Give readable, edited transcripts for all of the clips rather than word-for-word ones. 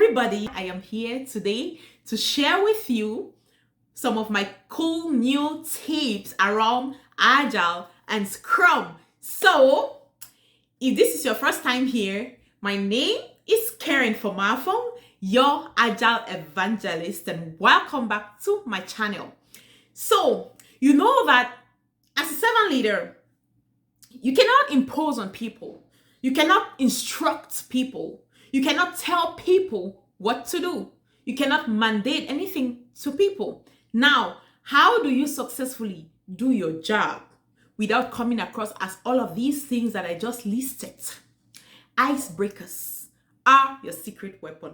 everybody, I am here today to share with you some of my cool new tips around Agile and Scrum. So, if this is your first time here, my name is Karen Fomafung, your Agile Evangelist, and welcome back to my channel. So, you know that as a servant leader, you cannot impose on people. You cannot instruct people. You cannot tell people what to do. You cannot mandate anything to people. Now, how do you successfully do your job without coming across as all of these things that I just listed? Icebreakers are your secret weapon.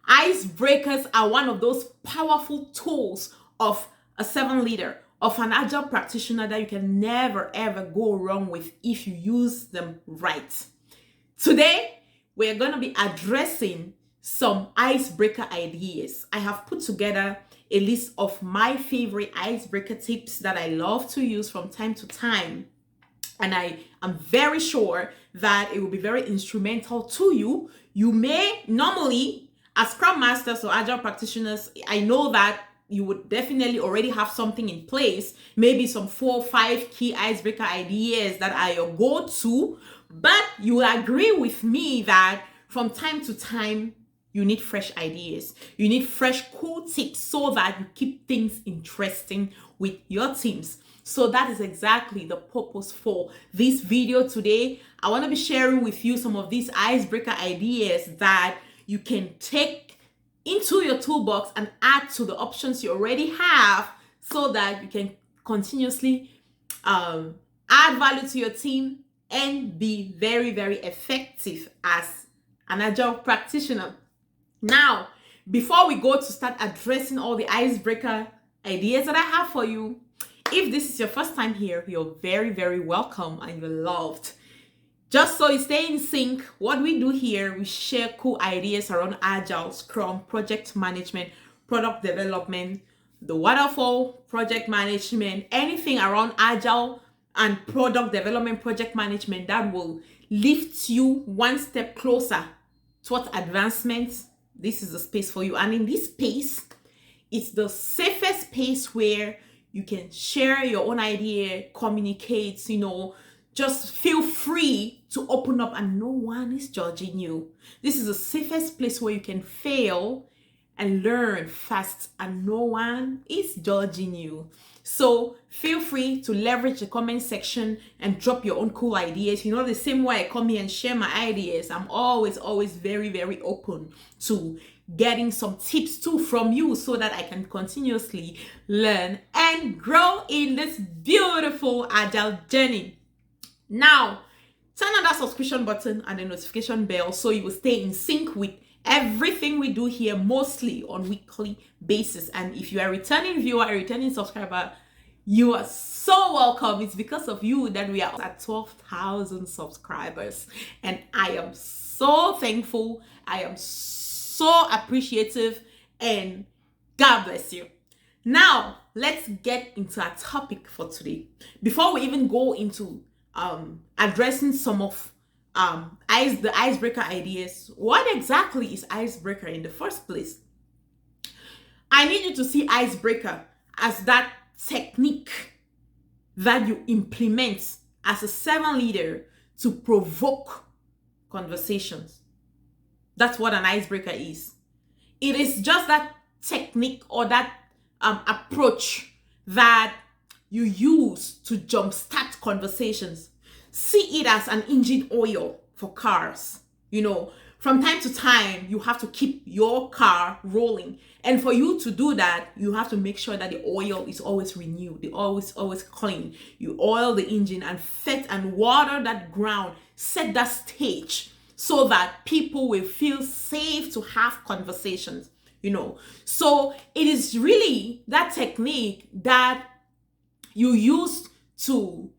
Icebreakers are one of those powerful tools of a servant leader, of an agile practitioner that you can never ever go wrong with if you use them right. Today, we're going to be addressing some icebreaker ideas. I have put together a list of my favorite icebreaker tips that I love to use from time to time. And I am very sure that it will be very instrumental to you. You may normally, as Scrum Masters or Agile practitioners, I know that you would definitely already have something in place, maybe some 4 or 5 key icebreaker ideas that are your go-to, but you will agree with me that from time to time, you need fresh ideas. You need fresh cool tips so that you keep things interesting with your teams. So that is exactly the purpose for this video today. I want to be sharing with you some of these icebreaker ideas that you can take into your toolbox and add to the options you already have so that you can continuously add value to your team and be very, very effective as an agile practitioner. Now, before we go to start addressing all the icebreaker ideas that I have for you, if this is your first time here, you're very, very welcome and you're loved. Just so you stay in sync, what we do here, we share cool ideas around Agile, Scrum, project management, product development, the waterfall, project management, anything around Agile and product development, project management that will lift you one step closer towards advancement. This is the space for you. And in this space, it's the safest space where you can share your own idea, communicate, just feel free to open up and no one is judging you. This is the safest place where you can fail and learn fast and no one is judging you. So feel free to leverage the comment section and drop your own cool ideas. The same way I come here and share my ideas, I'm always very, very open to getting some tips too from you so that I can continuously learn and grow in this beautiful agile journey. Now, turn on that subscription button and the notification bell so you will stay in sync with everything we do here, mostly on weekly basis. And if you are a returning viewer, a returning subscriber, you are so welcome. It's because of you that we are at 12,000 subscribers. And I am so thankful. I am so appreciative. And God bless you. Now, let's get into our topic for today. Before we even go into addressing some of the icebreaker ideas, what exactly is icebreaker in the first place? I need you to see icebreaker as that technique that you implement as a servant leader to provoke conversations. That's what an icebreaker is. It is just that technique or that approach that you use to jumpstart conversations. See it as an engine oil for cars. From time to time, you have to keep your car rolling. And for you to do that, you have to make sure that the oil is always renewed, always clean. You oil the engine and fet and water that ground, set that stage so that people will feel safe to have conversations, So it is really that technique that you use to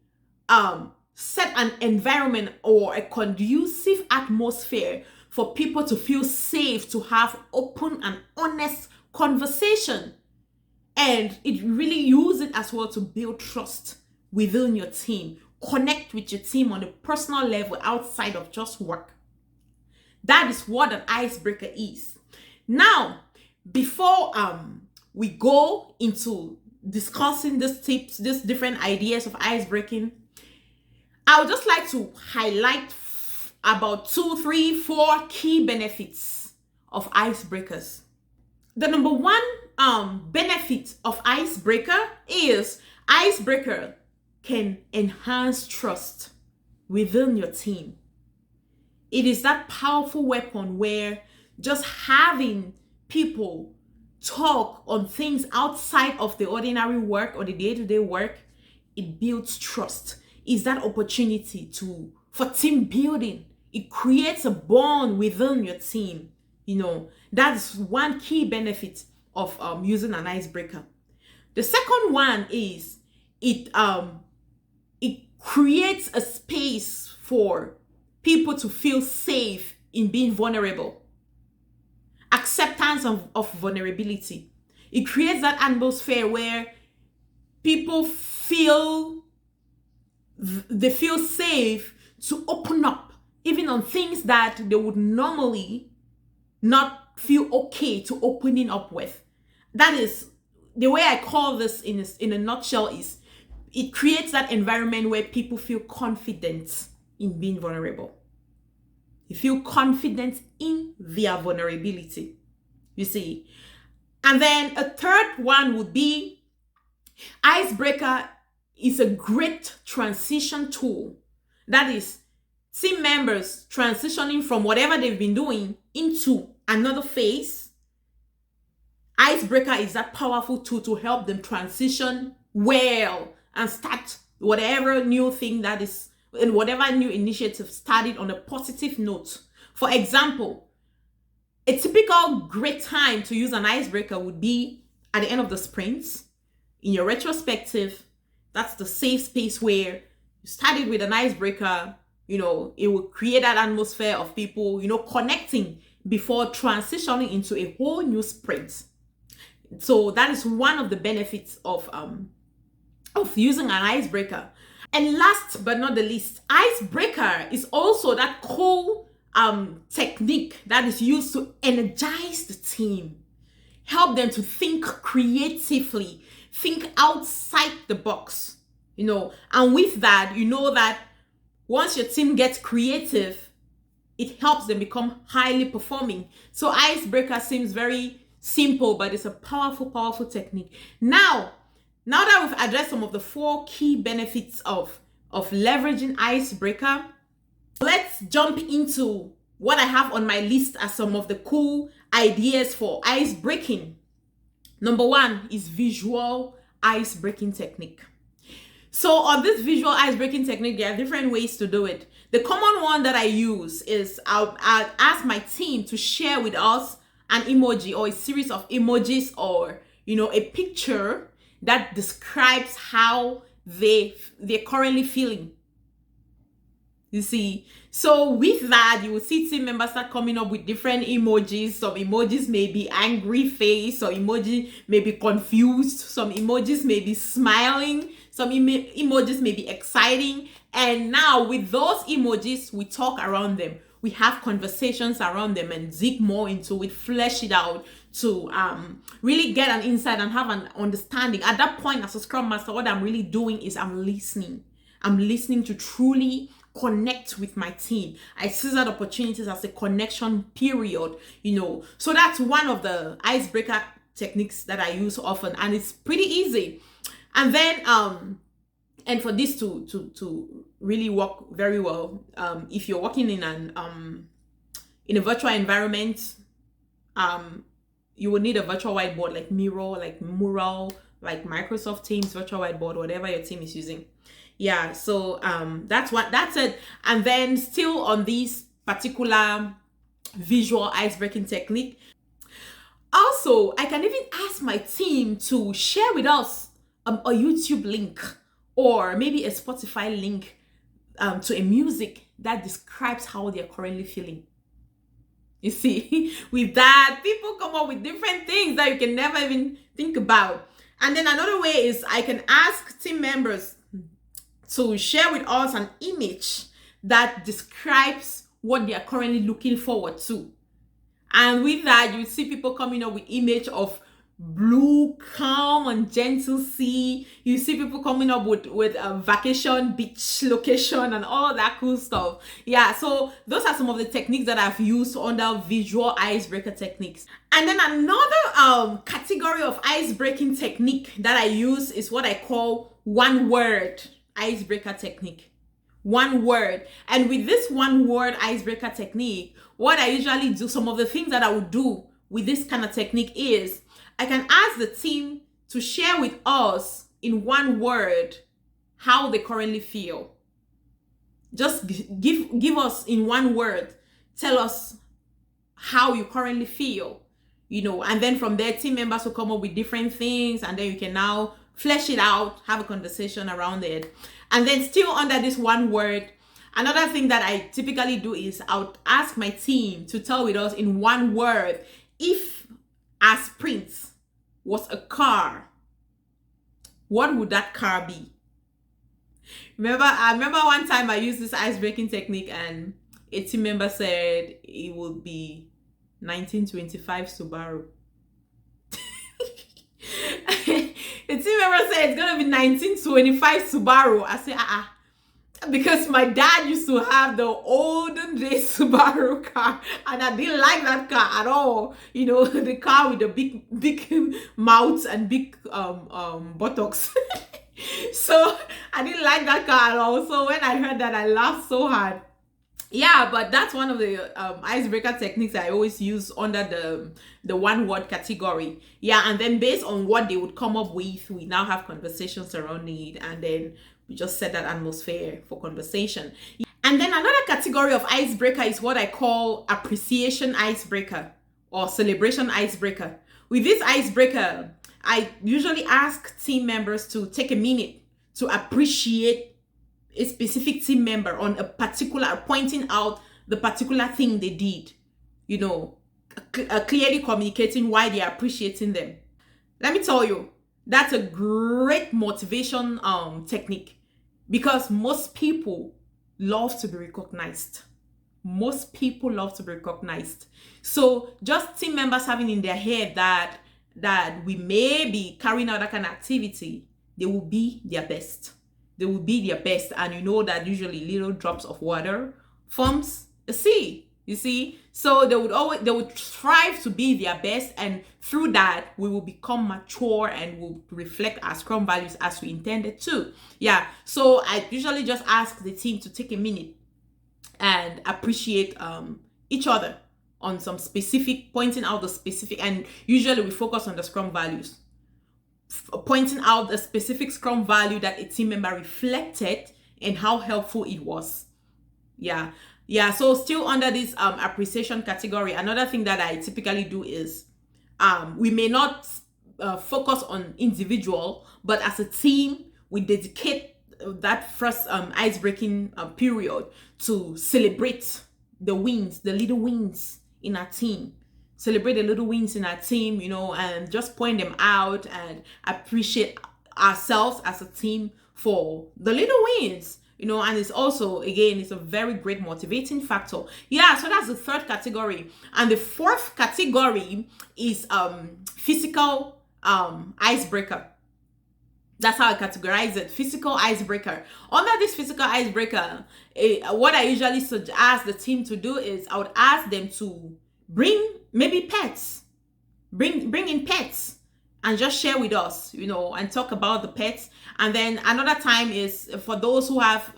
set an environment or a conducive atmosphere for people to feel safe to have open and honest conversation. And it really uses it as well to build trust within your team. Connect with your team on a personal level outside of just work. That is what an icebreaker is. Now, before we go into discussing these tips, these different ideas of ice breaking, I would just like to highlight about 2, 3, 4 key benefits of icebreakers. The number one benefit of icebreaker is icebreaker can enhance trust within your team. It is that powerful weapon where just having people talk on things outside of the ordinary work or the day-to-day work, it builds trust. It's that opportunity for team building. It creates a bond within your team. That's one key benefit of using an icebreaker. The second one is it creates a space for people to feel safe in being vulnerable. Acceptance of vulnerability. It creates that atmosphere where people feel safe to open up, even on things that they would normally not feel okay to opening up with. That is the way I call this in a nutshell. Is it creates that environment where people feel confident in being vulnerable. You feel confident in their vulnerability, you see. And then a third one would be icebreaker is a great transition tool. That is team members transitioning from whatever they've been doing into another phase. Icebreaker is that powerful tool to help them transition well and start whatever new thing that is, and whatever new initiative started on a positive note. For example, a typical great time to use an icebreaker would be at the end of the sprint. In your retrospective, that's the safe space where you started with an icebreaker. It will create that atmosphere of people, connecting before transitioning into a whole new sprint. So that is one of the benefits of using an icebreaker. And last but not the least, icebreaker is also that cool technique that is used to energize the team, help them to think creatively, think outside the box, and with that, that once your team gets creative, it helps them become highly performing. So icebreaker seems very simple, but it's a powerful, powerful technique. Now that we've addressed some of the 4 key benefits of leveraging icebreaker, let's jump into what I have on my list as some of the cool ideas for ice breaking. Number 1 is visual ice breaking technique. So on this visual ice breaking technique, there are different ways to do it. The common one that I use is I'll ask my team to share with us an emoji or a series of emojis, or a picture that describes how they're currently feeling. You see, so with that, you will see team members start coming up with different emojis. Some emojis may be angry face, some emoji may be confused, some emojis may be smiling, some emojis may be exciting. And now with those emojis, we talk around them. We have conversations around them and dig more into it, flesh it out to really get an insight and have an understanding. At that point, as a Scrum Master, what I'm really doing is I'm listening. I'm listening to truly connect with my team. I see that opportunities as a connection period, So that's one of the icebreaker techniques that I use often, and it's pretty easy. And then and for this to really work very well, if you're working in a virtual environment, you will need a virtual whiteboard like Miro, like Mural, like Microsoft Teams virtual whiteboard, whatever your team is using. Yeah, so that's it. And then still on this particular visual ice-breaking technique, also I can even ask my team to share with us a YouTube link or maybe a Spotify link to a music that describes how they're currently feeling. You see, with that, people come up with different things that you can never even think about. And then another way is I can ask team members to share with us an image that describes what they are currently looking forward to. And with that, you see people coming up with image of blue, calm and gentle sea. You see people coming up with a vacation beach location and all that cool stuff. Yeah, so those are some of the techniques that I've used under visual icebreaker techniques. And then another category of icebreaking technique that I use is what I call one word icebreaker technique. One word. And with this one word icebreaker technique, what I usually do, some of the things that I would do with this kind of technique is I can ask the team to share with us in one word how they currently feel. Just give us in one word, tell us how you currently feel, and then from there team members will come up with different things, and then you can now flesh it out, have a conversation around it. And then still under this one word, another thing that I typically do is I'll ask my team to tell with us in one word, if our sprint was a car, what would that car be? I remember one time I used this ice-breaking technique and a team member said it would be 1925 Subaru. The team member said it's gonna be 1925 Subaru. I said, because my dad used to have the olden days Subaru car, and I didn't like that car at all. The car with the big mouth and big buttocks. So I didn't like that car at all. So when I heard that, I laughed so hard. Yeah, but that's one of the icebreaker techniques I always use under the one word category. Yeah, and then based on what they would come up with, we now have conversations surrounding it, and then we just set that atmosphere for conversation. And then another category of icebreaker is what I call appreciation icebreaker or celebration icebreaker. With this icebreaker, I usually ask team members to take a minute to appreciate a specific team member on a particular, pointing out the particular thing they did, clearly communicating why they are appreciating them. Let me tell you, that's a great motivation technique, because most people love to be recognized. Most people love to be recognized. So just team members having in their head that we may be carrying out that kind of activity, they will be their best. They will be their best, and that usually little drops of water forms a sea. You see, so they would strive to be their best, and through that we will become mature and will reflect our Scrum values as we intended to. Yeah, so I usually just ask the team to take a minute and appreciate each other on some specific, pointing out the specific, and usually we focus on the Scrum values. Pointing out the specific Scrum value that a team member reflected and how helpful it was. Yeah. So still under this appreciation category, another thing that I typically do is we may not focus on individual, but as a team, we dedicate that first ice-breaking period to celebrate the wins, the little wins in our team. Celebrate the little wins in our team, and just point them out and appreciate ourselves as a team for the little wins, and it's also, again, it's a very great motivating factor. Yeah, so that's the third category. And the fourth category is physical icebreaker. That's how I categorize it, physical icebreaker. Under this physical icebreaker, what I usually ask the team to do is I would ask them to bring maybe pets, bring in pets and just share with us, and talk about the pets. And then another time is for those who have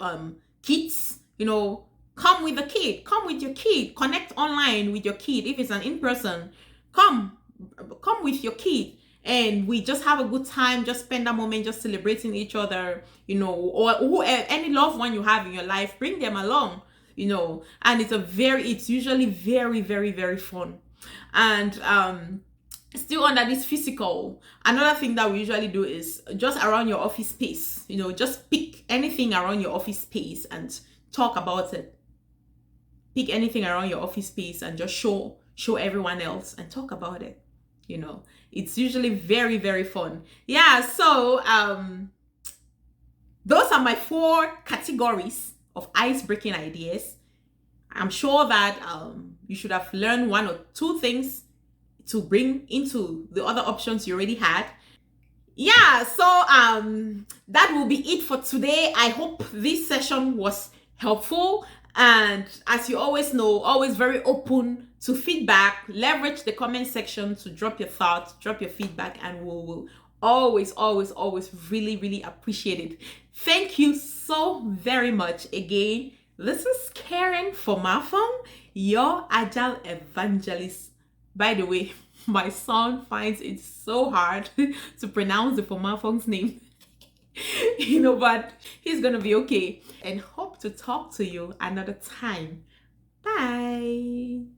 kids, come with the kid, come with your kid, connect online with your kid. If it's an in-person, come with your kid, and we just have a good time, just spend that moment just celebrating each other, or any loved one you have in your life, bring them along, and it's usually very, very, very fun. And still under this physical, another thing that we usually do is just around your office space, just pick anything around your office space and talk about it. Pick anything around your office space and just show everyone else and talk about it. It's usually very, very fun. Yeah, so those are my 4 categories of ice-breaking ideas. I'm sure that you should have learned one or two things to bring into the other options you already had. Yeah, so that will be it for today. I hope this session was helpful, and as you always know, always very open to feedback. Leverage the comment section to drop your thoughts, drop your feedback, and we will always really appreciate it. Thank you so very much again. This is Karen Fomafung, your Agile Evangelist. By the way, my son finds it so hard to pronounce the Fomafung's name. But he's gonna be okay. And hope to talk to you another time. Bye.